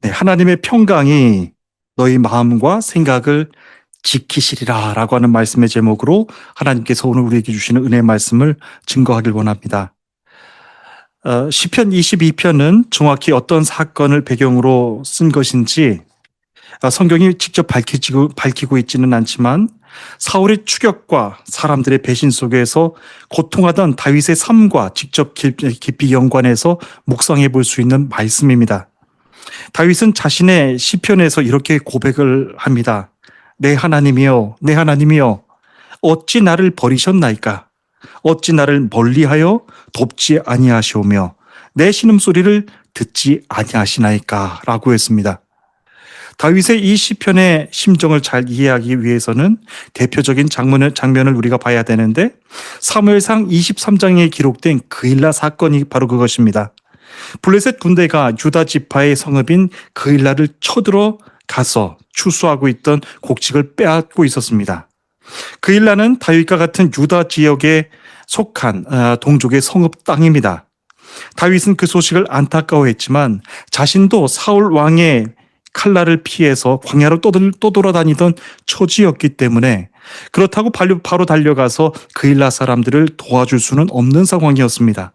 네, 하나님의 평강이 너희 마음과 생각을 지키시리라 라고 하는 말씀의 제목으로 하나님께서 오늘 우리에게 주시는 은혜의 말씀을 증거하길 원합니다. 시편 22편은 정확히 어떤 사건을 배경으로 쓴 것인지 성경이 직접 밝히고 있지는 않지만 사울의 추격과 사람들의 배신 속에서 고통하던 다윗의 삶과 직접 깊이 연관해서 묵상해 볼 수 있는 말씀입니다. 다윗은 자신의 시편에서 이렇게 고백을 합니다. 내 하나님이여, 내 하나님이여, 어찌 나를 버리셨나이까? 어찌 나를 멀리하여 돕지 아니하시오며 내 신음소리를 듣지 아니하시나이까? 라고 했습니다. 다윗의 이 시편의 심정을 잘 이해하기 위해서는 대표적인 장면을 우리가 봐야 되는데 사무엘상 23장에 기록된 그일라 사건이 바로 그것입니다. 블레셋 군대가 유다 지파의 성읍인 그일라를 쳐들어 가서 추수하고 있던 곡식을 빼앗고 있었습니다. 그일라는 다윗과 같은 유다 지역에 속한 동족의 성읍 땅입니다. 다윗은 그 소식을 안타까워했지만 자신도 사울 왕의 칼날을 피해서 광야로 떠돌아다니던 처지였기 때문에 그렇다고 바로 달려가서 그일라 사람들을 도와줄 수는 없는 상황이었습니다.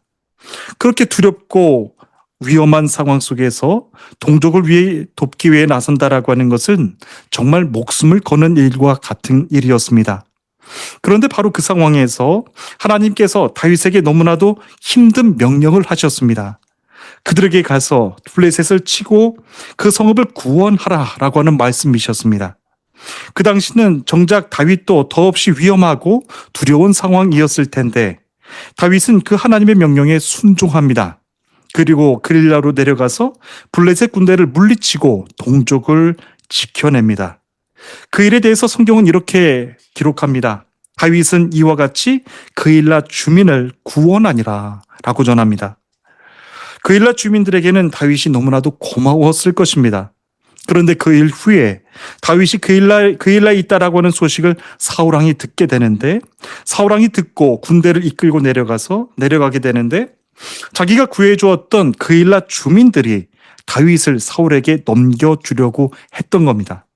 그렇게 두렵고 위험한 상황 속에서 동족을 돕기 위해 나선다라고 하는 것은 정말 목숨을 거는 일과 같은 일이었습니다. 그런데 바로 그 상황에서 하나님께서 다윗에게 너무나도 힘든 명령을 하셨습니다. 그들에게 가서 블레셋을 치고 그 성읍을 구원하라라고 하는 말씀이셨습니다. 그 당시는 정작 다윗도 더없이 위험하고 두려운 상황이었을 텐데 다윗은 그 하나님의 명령에 순종합니다. 그리고 그릴라로 내려가서 블레셋 군대를 물리치고 동족을 지켜냅니다. 그 일에 대해서 성경은 이렇게 기록합니다. 다윗은 이와 같이 그일라 주민을 구원하니라 라고 전합니다. 그일라 주민들에게는 다윗이 너무나도 고마웠을 것입니다. 그런데 그 일 후에 다윗이 그일라에 있다라고 하는 소식을 사울왕이 듣게 되는데 사울왕이 듣고 군대를 이끌고 내려가게 되는데 자기가 구해주었던 그일라 주민들이 다윗을 사울에게 넘겨주려고 했던 겁니다.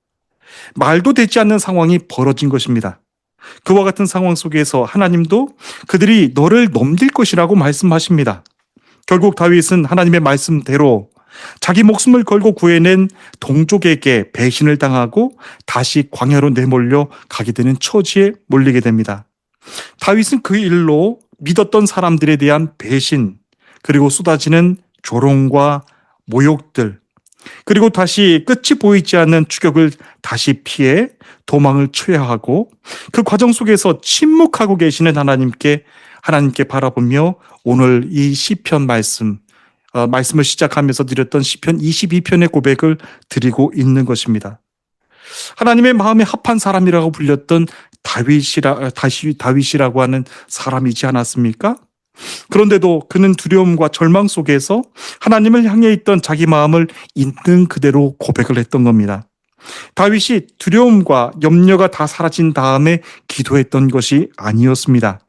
말도 되지 않는 상황이 벌어진 것입니다. 그와 같은 상황 속에서 하나님도 그들이 너를 넘길 것이라고 말씀하십니다. 결국 다윗은 하나님의 말씀대로 자기 목숨을 걸고 구해낸 동족에게 배신을 당하고 다시 광야로 내몰려 가게 되는 처지에 몰리게 됩니다. 다윗은 그 일로 믿었던 사람들에 대한 배신, 그리고 쏟아지는 조롱과 모욕들, 그리고 다시 끝이 보이지 않는 추격을 다시 피해 도망을 쳐야 하고 그 과정 속에서 침묵하고 계시는 하나님께 바라보며 오늘 이 시편 말씀을 시작하면서 드렸던 시편 22편의 고백을 드리고 있는 것입니다. 하나님의 마음에 합한 사람이라고 불렸던 다윗이라고 하는 사람이지 않았습니까? 그런데도 그는 두려움과 절망 속에서 하나님을 향해 있던 자기 마음을 있는 그대로 고백을 했던 겁니다. 다윗이 두려움과 염려가 다 사라진 다음에 기도했던 것이 아니었습니다.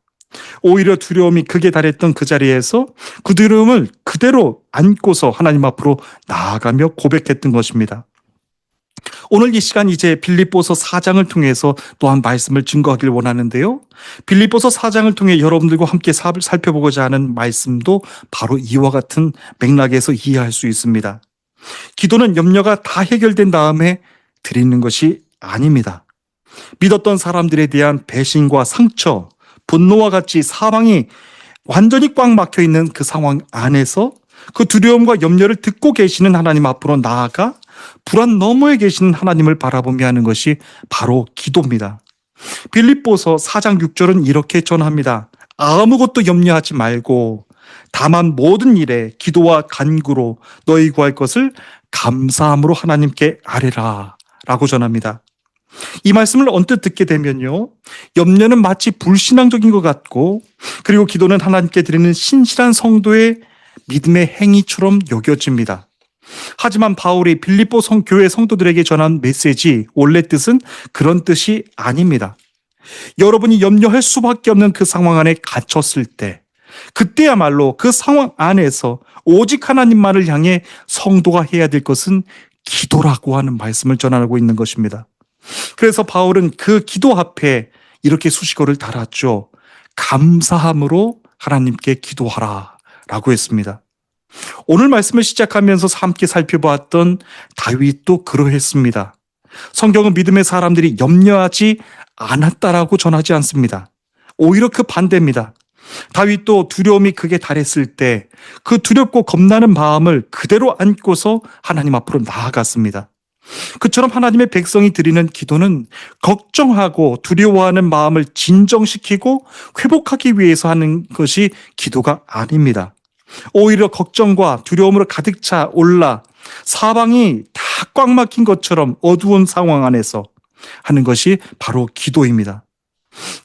오히려 두려움이 극에 달했던 그 자리에서 그 두려움을 그대로 안고서 하나님 앞으로 나아가며 고백했던 것입니다. 오늘 이 시간 이제 빌립보서 4장을 통해서 또한 말씀을 증거하길 원하는데요. 빌립보서 4장을 통해 여러분들과 함께 살펴보고자 하는 말씀도 바로 이와 같은 맥락에서 이해할 수 있습니다. 기도는 염려가 다 해결된 다음에 드리는 것이 아닙니다. 믿었던 사람들에 대한 배신과 상처, 분노와 같이 사망이 완전히 꽉 막혀 있는 그 상황 안에서 그 두려움과 염려를 듣고 계시는 하나님 앞으로 나아가 불안 너머에 계시는 하나님을 바라보며 하는 것이 바로 기도입니다. 빌립보서 4장 6절은 이렇게 전합니다. 아무것도 염려하지 말고 다만 모든 일에 기도와 간구로 너희 구할 것을 감사함으로 하나님께 아뢰라 라고 전합니다. 이 말씀을 언뜻 듣게 되면요, 염려는 마치 불신앙적인 것 같고 그리고 기도는 하나님께 드리는 신실한 성도의 믿음의 행위처럼 여겨집니다. 하지만 바울이 빌립보 교회 성도들에게 전한 메시지 원래 뜻은 그런 뜻이 아닙니다. 여러분이 염려할 수밖에 없는 그 상황 안에 갇혔을 때 그때야말로 그 상황 안에서 오직 하나님만을 향해 성도가 해야 될 것은 기도라고 하는 말씀을 전하고 있는 것입니다. 그래서 바울은 그 기도 앞에 이렇게 수식어를 달았죠. 감사함으로 하나님께 기도하라 라고 했습니다. 오늘 말씀을 시작하면서 함께 살펴보았던 다윗도 그러했습니다. 성경은 믿음의 사람들이 염려하지 않았다라고 전하지 않습니다. 오히려 그 반대입니다. 다윗도 두려움이 극에 달했을 때 그 두렵고 겁나는 마음을 그대로 안고서 하나님 앞으로 나아갔습니다. 그처럼 하나님의 백성이 드리는 기도는 걱정하고 두려워하는 마음을 진정시키고 회복하기 위해서 하는 것이 기도가 아닙니다. 오히려 걱정과 두려움으로 가득 차 올라 사방이 다 꽉 막힌 것처럼 어두운 상황 안에서 하는 것이 바로 기도입니다.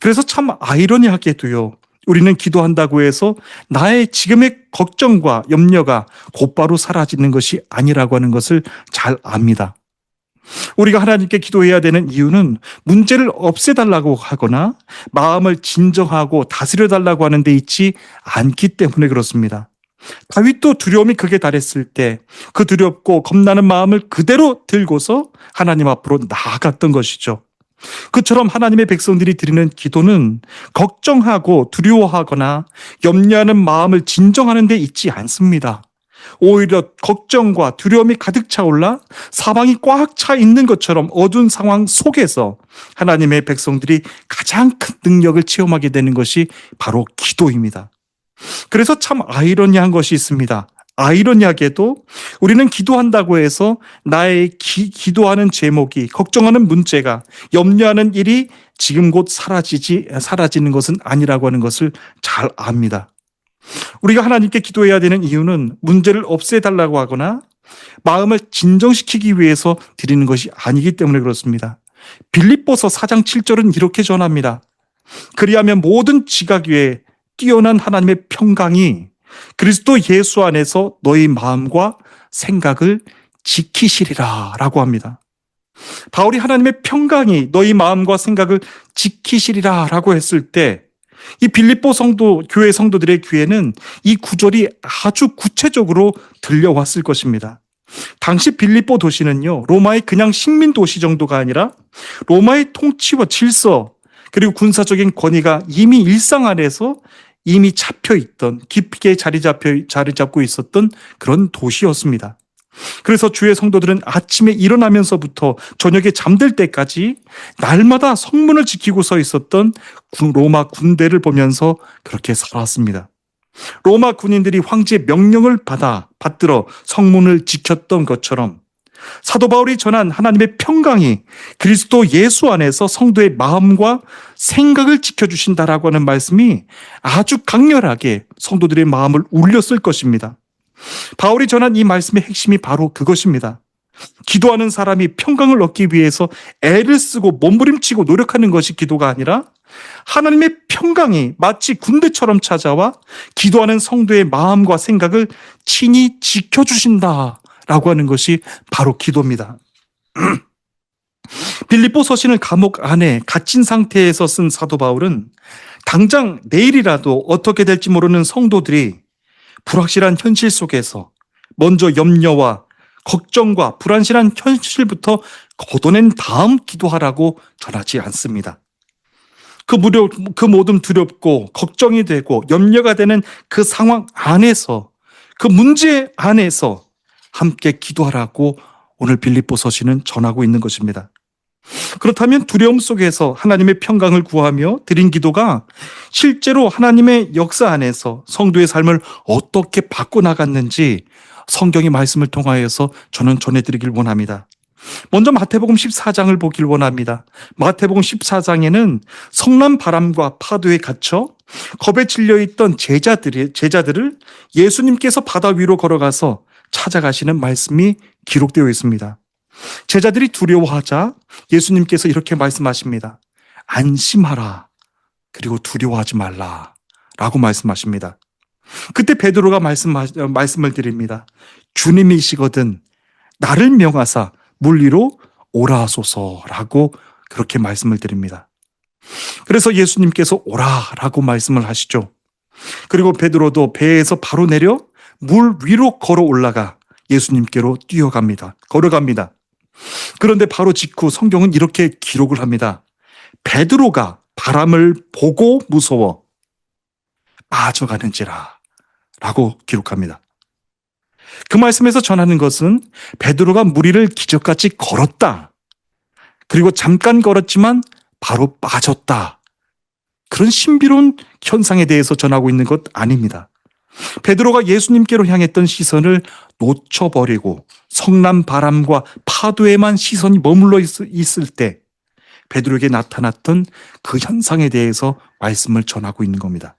그래서 참 아이러니하게도요, 우리는 기도한다고 해서 나의 지금의 걱정과 염려가 곧바로 사라지는 것이 아니라고 하는 것을 잘 압니다. 우리가 하나님께 기도해야 되는 이유는 문제를 없애달라고 하거나 마음을 진정하고 다스려달라고 하는 데 있지 않기 때문에 그렇습니다. 다윗도 두려움이 극에 달했을 때 그 두렵고 겁나는 마음을 그대로 들고서 하나님 앞으로 나아갔던 것이죠. 그처럼 하나님의 백성들이 드리는 기도는 걱정하고 두려워하거나 염려하는 마음을 진정하는 데 있지 않습니다. 오히려 걱정과 두려움이 가득 차올라 사방이 꽉 차 있는 것처럼 어두운 상황 속에서 하나님의 백성들이 가장 큰 능력을 체험하게 되는 것이 바로 기도입니다. 그래서 참 아이러니한 것이 있습니다. 아이러니하게도 우리는 기도한다고 해서 나의 기도하는 제목이, 걱정하는 문제가, 염려하는 일이 지금 곧 사라지는 것은 아니라고 하는 것을 잘 압니다. 우리가 하나님께 기도해야 되는 이유는 문제를 없애달라고 하거나 마음을 진정시키기 위해서 드리는 것이 아니기 때문에 그렇습니다. 빌립보서 4장 7절은 이렇게 전합니다. 그리하면 모든 지각 위에 뛰어난 하나님의 평강이 그리스도 예수 안에서 너희 마음과 생각을 지키시리라 라고 합니다. 바울이 하나님의 평강이 너희 마음과 생각을 지키시리라 라고 했을 때 이 빌립보 교회 성도들의 귀에는 이 구절이 아주 구체적으로 들려왔을 것입니다. 당시 빌립보 도시는요, 로마의 그냥 식민 도시 정도가 아니라 로마의 통치와 질서 그리고 군사적인 권위가 이미 일상 안에서 이미 깊게 자리 잡고 있었던 그런 도시였습니다. 그래서 주의 성도들은 아침에 일어나면서부터 저녁에 잠들 때까지 날마다 성문을 지키고 서 있었던 로마 군대를 보면서 그렇게 살았습니다. 로마 군인들이 황제의 명령을 받들어 성문을 지켰던 것처럼 사도 바울이 전한 하나님의 평강이 그리스도 예수 안에서 성도의 마음과 생각을 지켜주신다라고 하는 말씀이 아주 강렬하게 성도들의 마음을 울렸을 것입니다. 바울이 전한 이 말씀의 핵심이 바로 그것입니다. 기도하는 사람이 평강을 얻기 위해서 애를 쓰고 몸부림치고 노력하는 것이 기도가 아니라 하나님의 평강이 마치 군대처럼 찾아와 기도하는 성도의 마음과 생각을 친히 지켜주신다라고 하는 것이 바로 기도입니다. 빌립보 서신을 감옥 안에 갇힌 상태에서 쓴 사도 바울은 당장 내일이라도 어떻게 될지 모르는 성도들이 불확실한 현실 속에서 먼저 염려와 걱정과 불안실한 현실부터 걷어낸 다음 기도하라고 전하지 않습니다. 그 모든 두렵고 걱정이 되고 염려가 되는 그 상황 안에서, 그 문제 안에서 함께 기도하라고 오늘 빌립보 서신은 전하고 있는 것입니다. 그렇다면 두려움 속에서 하나님의 평강을 구하며 드린 기도가 실제로 하나님의 역사 안에서 성도의 삶을 어떻게 바꿔나갔는지 성경의 말씀을 통하여서 저는 전해드리길 원합니다. 먼저 마태복음 14장을 보길 원합니다. 마태복음 14장에는 성난 바람과 파도에 갇혀 겁에 질려있던 제자들을 예수님께서 바다 위로 걸어가서 찾아가시는 말씀이 기록되어 있습니다. 제자들이 두려워하자 예수님께서 이렇게 말씀하십니다. 안심하라. 그리고 두려워하지 말라. 라고 말씀하십니다. 그때 베드로가 말씀을 드립니다. 주님이시거든 나를 명하사 물 위로 오라 하소서라고 그렇게 말씀을 드립니다. 그래서 예수님께서 오라라고 말씀을 하시죠. 그리고 베드로도 배에서 바로 내려 물 위로 걸어 올라가 예수님께로 뛰어갑니다. 걸어갑니다. 그런데 바로 직후 성경은 이렇게 기록을 합니다. 베드로가 바람을 보고 무서워 빠져가는지라 라고 기록합니다. 그 말씀에서 전하는 것은 베드로가 무리를 기적같이 걸었다. 그리고 잠깐 걸었지만 바로 빠졌다. 그런 신비로운 현상에 대해서 전하고 있는 것 아닙니다. 베드로가 예수님께로 향했던 시선을 놓쳐버리고 성난 바람과 파도에만 시선이 머물러 있을 때 베드로에게 나타났던 그 현상에 대해서 말씀을 전하고 있는 겁니다.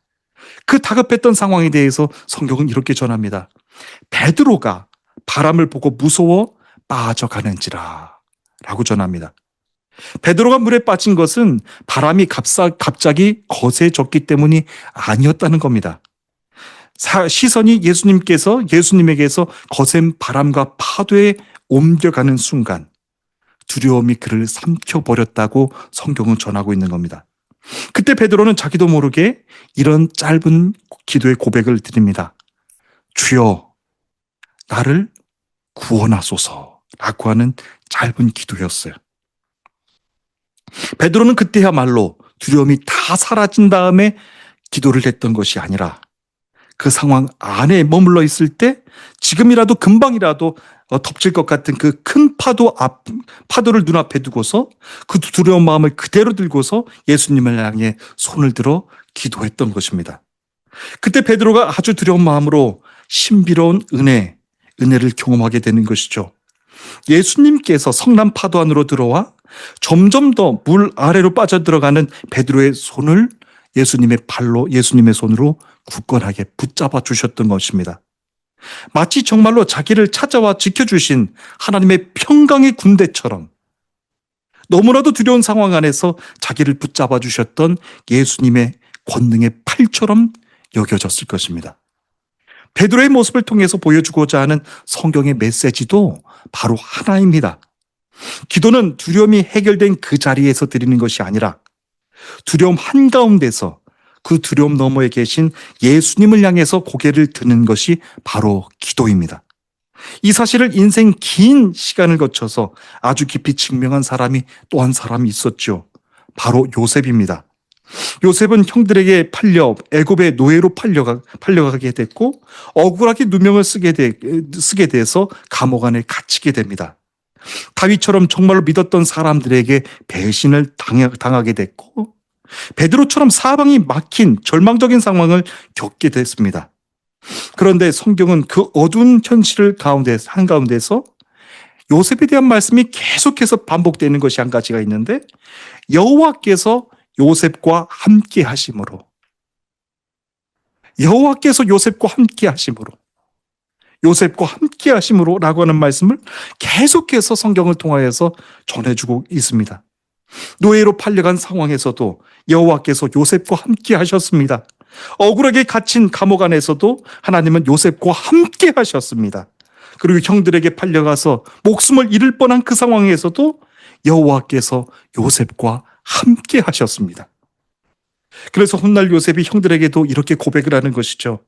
그 다급했던 상황에 대해서 성경은 이렇게 전합니다. 베드로가 바람을 보고 무서워 빠져가는지라 라고 전합니다. 베드로가 물에 빠진 것은 바람이 갑자기 거세졌기 때문이 아니었다는 겁니다. 시선이 예수님에게서 거센 바람과 파도에 옮겨가는 순간 두려움이 그를 삼켜버렸다고 성경은 전하고 있는 겁니다. 그때 베드로는 자기도 모르게 이런 짧은 기도의 고백을 드립니다. 주여, 나를 구원하소서라고 하는 짧은 기도였어요. 베드로는 그때야말로 두려움이 다 사라진 다음에 기도를 했던 것이 아니라 그 상황 안에 머물러 있을 때 지금이라도 금방이라도 덮칠 것 같은 그 큰 파도를 눈앞에 두고서 그 두려운 마음을 그대로 들고서 예수님을 향해 손을 들어 기도했던 것입니다. 그때 베드로가 아주 두려운 마음으로 신비로운 은혜를 경험하게 되는 것이죠. 예수님께서 성난 파도 안으로 들어와 점점 더 물 아래로 빠져들어가는 베드로의 손을 예수님의 손으로 굳건하게 붙잡아 주셨던 것입니다. 마치 정말로 자기를 찾아와 지켜주신 하나님의 평강의 군대처럼 너무나도 두려운 상황 안에서 자기를 붙잡아 주셨던 예수님의 권능의 팔처럼 여겨졌을 것입니다. 베드로의 모습을 통해서 보여주고자 하는 성경의 메시지도 바로 하나입니다. 기도는 두려움이 해결된 그 자리에서 드리는 것이 아니라 두려움 한가운데서 그 두려움 너머에 계신 예수님을 향해서 고개를 드는 것이 바로 기도입니다. 이 사실을 인생 긴 시간을 거쳐서 아주 깊이 증명한 사람이 또 한 사람이 있었죠. 바로 요셉입니다. 요셉은 형들에게 팔려 애굽의 노예로 팔려가게 됐고 억울하게 누명을 쓰게 돼서 감옥 안에 갇히게 됩니다. 다윗처럼 정말로 믿었던 사람들에게 배신을 당하게 됐고 베드로처럼 사방이 막힌 절망적인 상황을 겪게 됐습니다. 그런데 성경은 그 어두운 현실 한가운데서 요셉에 대한 말씀이 계속해서 반복되는 것이 한 가지가 있는데 여호와께서 요셉과 함께 하심으로 라고 하는 말씀을 계속해서 성경을 통하여서 전해주고 있습니다. 노예로 팔려간 상황에서도 여호와께서 요셉과 함께 하셨습니다. 억울하게 갇힌 감옥 안에서도 하나님은 요셉과 함께 하셨습니다. 그리고 형들에게 팔려가서 목숨을 잃을 뻔한 그 상황에서도 여호와께서 요셉과 함께 하셨습니다. 그래서 훗날 요셉이 형들에게도 이렇게 고백을 하는 것이죠.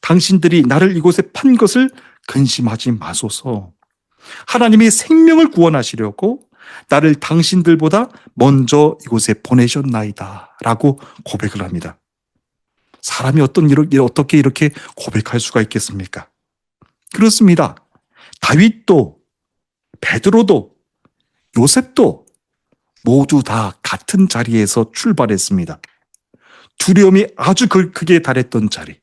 당신들이 나를 이곳에 판 것을 근심하지 마소서. 하나님이 생명을 구원하시려고 나를 당신들보다 먼저 이곳에 보내셨나이다 라고 고백을 합니다. 사람이 어떻게 이렇게 고백할 수가 있겠습니까? 그렇습니다. 다윗도 베드로도 요셉도 모두 다 같은 자리에서 출발했습니다. 두려움이 아주 크게 달했던 자리,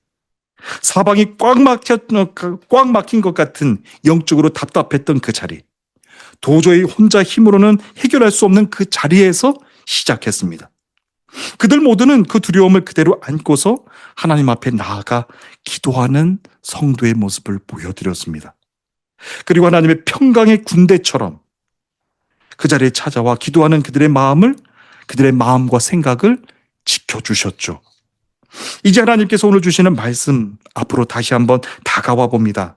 사방이 꽉 막힌 것 같은 영적으로 답답했던 그 자리, 도저히 혼자 힘으로는 해결할 수 없는 그 자리에서 시작했습니다. 그들 모두는 그 두려움을 그대로 안고서 하나님 앞에 나아가 기도하는 성도의 모습을 보여드렸습니다. 그리고 하나님의 평강의 군대처럼 그 자리에 찾아와 기도하는 그들의 마음과 생각을 지켜주셨죠. 이제 하나님께서 오늘 주시는 말씀 앞으로 다시 한번 다가와 봅니다.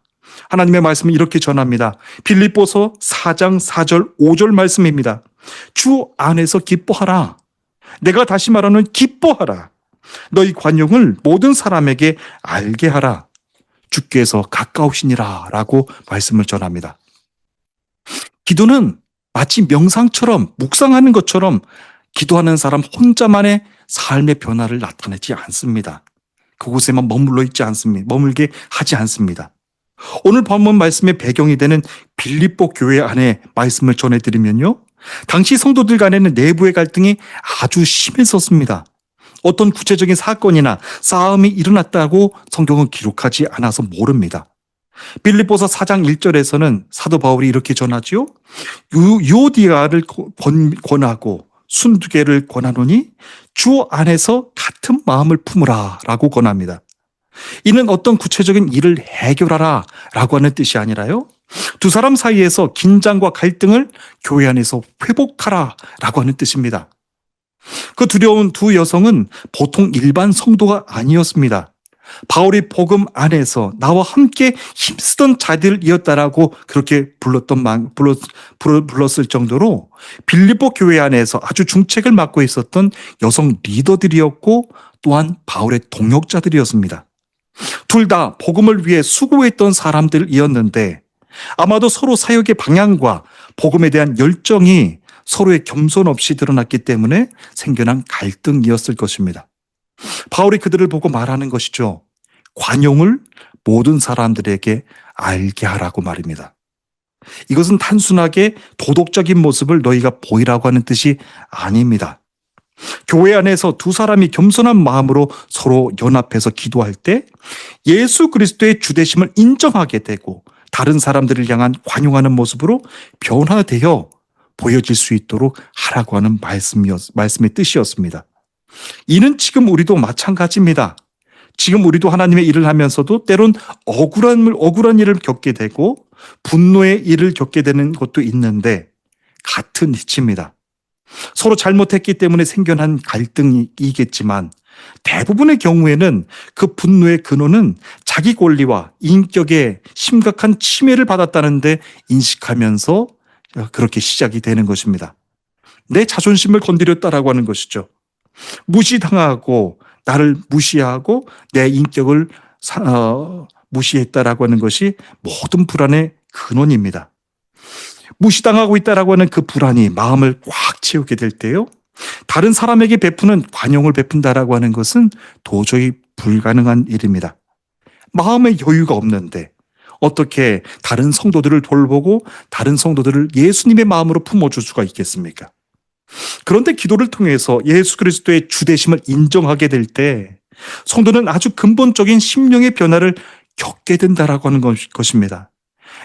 하나님의 말씀은 이렇게 전합니다. 빌립보서 4장 4절 5절 말씀입니다. 주 안에서 기뻐하라. 내가 다시 말하는 기뻐하라. 너희 관용을 모든 사람에게 알게 하라. 주께서 가까우시니라 라고 말씀을 전합니다. 기도는 마치 명상처럼 묵상하는 것처럼 기도하는 사람 혼자만의 삶의 변화를 나타내지 않습니다. 그곳에만 머물게 하지 않습니다. 오늘 본문 말씀의 배경이 되는 빌립보 교회 안에 말씀을 전해드리면요. 당시 성도들 간에는 내부의 갈등이 아주 심했었습니다. 어떤 구체적인 사건이나 싸움이 일어났다고 성경은 기록하지 않아서 모릅니다. 빌립보서 4장 1절에서는 사도 바울이 이렇게 전하지요. 유오디아를 권하고 순두개를 권하노니 주 안에서 같은 마음을 품으라 라고 권합니다. 이는 어떤 구체적인 일을 해결하라 라고 하는 뜻이 아니라요. 두 사람 사이에서 긴장과 갈등을 교회 안에서 회복하라 라고 하는 뜻입니다. 그 두려운 두 여성은 보통 일반 성도가 아니었습니다. 바울이 복음 안에서 나와 함께 힘쓰던 자들이었다라고 그렇게 불렀을 정도로 빌립보 교회 안에서 아주 중책을 맡고 있었던 여성 리더들이었고 또한 바울의 동역자들이었습니다. 둘 다 복음을 위해 수고했던 사람들이었는데 아마도 서로 사역의 방향과 복음에 대한 열정이 서로의 겸손 없이 드러났기 때문에 생겨난 갈등이었을 것입니다. 바울이 그들을 보고 말하는 것이죠. 관용을 모든 사람들에게 알게 하라고 말입니다. 이것은 단순하게 도덕적인 모습을 너희가 보이라고 하는 뜻이 아닙니다. 교회 안에서 두 사람이 겸손한 마음으로 서로 연합해서 기도할 때 예수 그리스도의 주되심을 인정하게 되고 다른 사람들을 향한 관용하는 모습으로 변화되어 보여질 수 있도록 하라고 하는 말씀의 뜻이었습니다. 이는 지금 우리도 마찬가지입니다. 지금 우리도 하나님의 일을 하면서도 때론 억울한 일을 겪게 되고 분노의 일을 겪게 되는 것도 있는데 같은 이치입니다. 서로 잘못했기 때문에 생겨난 갈등이겠지만 대부분의 경우에는 그 분노의 근원은 자기 권리와 인격의 심각한 침해를 받았다는데 인식하면서 그렇게 시작이 되는 것입니다. 내 자존심을 건드렸다라고 하는 것이죠. 무시당하고 나를 무시하고 내 인격을 무시했다라고 하는 것이 모든 불안의 근원입니다. 무시당하고 있다라고 하는 그 불안이 마음을 꽉 채우게 될 때요. 다른 사람에게 베푸는 관용을 베푼다라고 하는 것은 도저히 불가능한 일입니다. 마음의 여유가 없는데 어떻게 다른 성도들을 돌보고 다른 성도들을 예수님의 마음으로 품어줄 수가 있겠습니까? 그런데 기도를 통해서 예수 그리스도의 주되심을 인정하게 될 때 성도는 아주 근본적인 심령의 변화를 겪게 된다라고 하는 것입니다.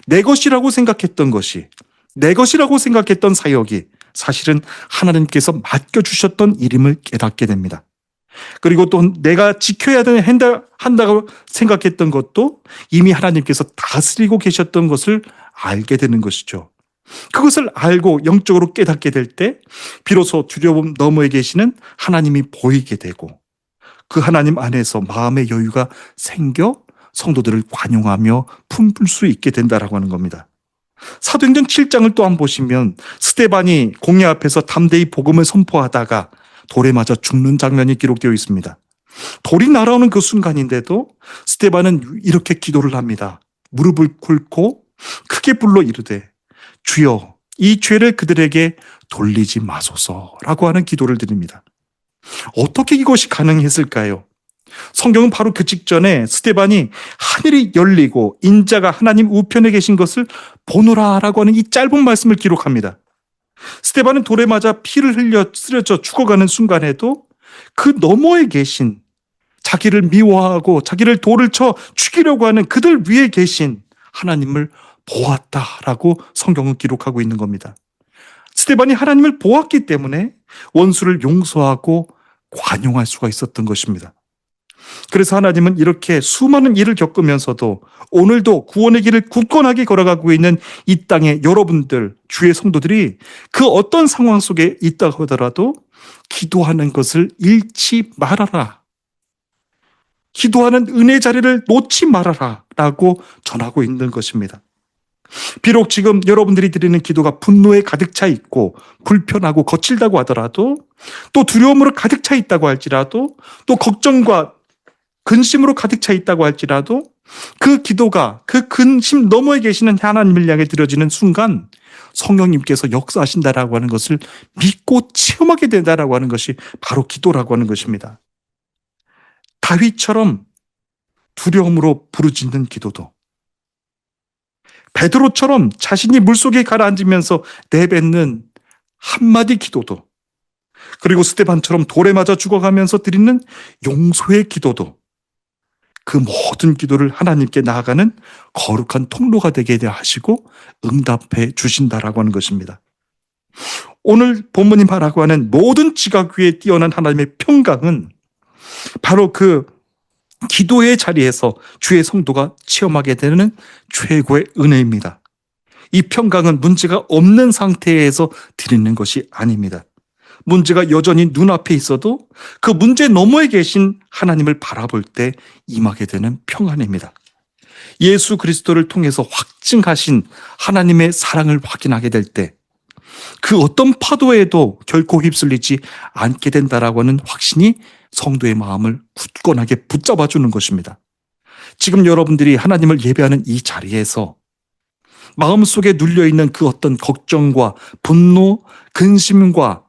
내 것이라고 생각했던 것이, 내 것이라고 생각했던 사역이 사실은 하나님께서 맡겨주셨던 일임을 깨닫게 됩니다. 그리고 또 내가 지켜야 한다고 생각했던 것도 이미 하나님께서 다스리고 계셨던 것을 알게 되는 것이죠. 그것을 알고 영적으로 깨닫게 될 때 비로소 두려움 너머에 계시는 하나님이 보이게 되고 그 하나님 안에서 마음의 여유가 생겨 성도들을 관용하며 품을 수 있게 된다라고 하는 겁니다. 사도행전 7장을 또한 보시면 스데반이 공회 앞에서 담대히 복음을 선포하다가 돌에 맞아 죽는 장면이 기록되어 있습니다. 돌이 날아오는 그 순간인데도 스데반은 이렇게 기도를 합니다. 무릎을 꿇고 크게 불러 이르되 주여 이 죄를 그들에게 돌리지 마소서라고 하는 기도를 드립니다. 어떻게 이것이 가능했을까요? 성경은 바로 그 직전에 스데반이 하늘이 열리고 인자가 하나님 우편에 계신 것을 보노라라고 하는 이 짧은 말씀을 기록합니다. 스데반은 돌에 맞아 피를 흘려 쓰러져 죽어가는 순간에도 그 너머에 계신 자기를 미워하고 자기를 돌을 쳐 죽이려고 하는 그들 위에 계신 하나님을 보았다라고 성경은 기록하고 있는 겁니다. 스데반이 하나님을 보았기 때문에 원수를 용서하고 관용할 수가 있었던 것입니다. 그래서 하나님은 이렇게 수많은 일을 겪으면서도 오늘도 구원의 길을 굳건하게 걸어가고 있는 이 땅의 여러분들, 주의 성도들이 그 어떤 상황 속에 있다고 하더라도 기도하는 것을 잃지 말아라. 기도하는 은혜 자리를 놓지 말아라 라고 전하고 있는 것입니다. 비록 지금 여러분들이 드리는 기도가 분노에 가득 차 있고 불편하고 거칠다고 하더라도 또 두려움으로 가득 차 있다고 할지라도 또 걱정과 근심으로 가득 차 있다고 할지라도 그 기도가 그 근심 너머에 계시는 하나님을 향해 드려지는 순간 성령님께서 역사하신다라고 하는 것을 믿고 체험하게 된다라고 하는 것이 바로 기도라고 하는 것입니다. 다윗처럼 두려움으로 부르짖는 기도도, 베드로처럼 자신이 물속에 가라앉으면서 내뱉는 한마디 기도도, 그리고 스데반처럼 돌에 맞아 죽어가면서 드리는 용서의 기도도, 그 모든 기도를 하나님께 나아가는 거룩한 통로가 되게 하시고 응답해 주신다라고 하는 것입니다. 오늘 본문이 말하고 하는 모든 지각 위에 뛰어난 하나님의 평강은 바로 그 기도의 자리에서 주의 성도가 체험하게 되는 최고의 은혜입니다. 이 평강은 문제가 없는 상태에서 드리는 것이 아닙니다. 문제가 여전히 눈앞에 있어도 그 문제 너머에 계신 하나님을 바라볼 때 임하게 되는 평안입니다. 예수 그리스도를 통해서 확증하신 하나님의 사랑을 확인하게 될 때 그 어떤 파도에도 결코 휩쓸리지 않게 된다라고 하는 확신이 성도의 마음을 굳건하게 붙잡아 주는 것입니다. 지금 여러분들이 하나님을 예배하는 이 자리에서 마음속에 눌려있는 그 어떤 걱정과 분노, 근심과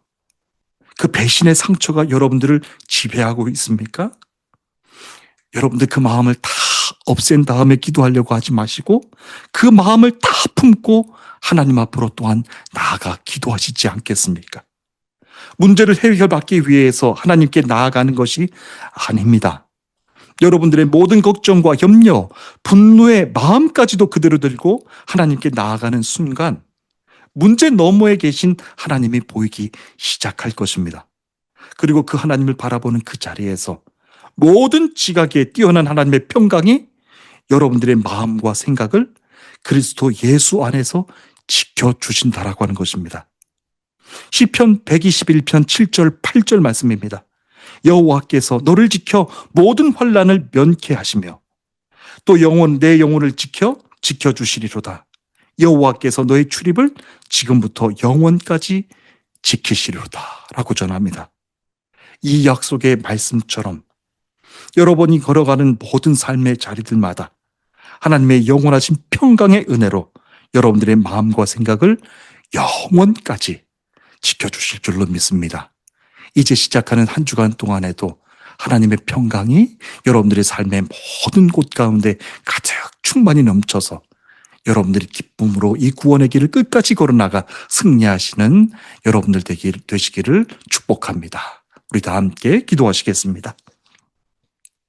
그 배신의 상처가 여러분들을 지배하고 있습니까? 여러분들 그 마음을 다 없앤 다음에 기도하려고 하지 마시고 그 마음을 다 품고 하나님 앞으로 또한 나아가 기도하시지 않겠습니까? 문제를 해결받기 위해서 하나님께 나아가는 것이 아닙니다. 여러분들의 모든 걱정과 염려, 분노의 마음까지도 그대로 들고 하나님께 나아가는 순간 문제 너머에 계신 하나님이 보이기 시작할 것입니다. 그리고 그 하나님을 바라보는 그 자리에서 모든 지각에 뛰어난 하나님의 평강이 여러분들의 마음과 생각을 그리스도 예수 안에서 지켜주신다라고 하는 것입니다. 시편 121편 7절 8절 말씀입니다. 여호와께서 너를 지켜 모든 환난을 면케 하시며 또 내 영혼을 지켜주시리로다. 여호와께서 너의 출입을 지금부터 영원까지 지키시리로다 라고 전합니다. 이 약속의 말씀처럼 여러분이 걸어가는 모든 삶의 자리들마다 하나님의 영원하신 평강의 은혜로 여러분들의 마음과 생각을 영원까지 지켜주실 줄로 믿습니다. 이제 시작하는 한 주간 동안에도 하나님의 평강이 여러분들의 삶의 모든 곳 가운데 가득 충만히 넘쳐서 여러분들이 기쁨으로 이 구원의 길을 끝까지 걸어나가 승리하시는 여러분들 되시기를 축복합니다. 우리 다 함께 기도하시겠습니다.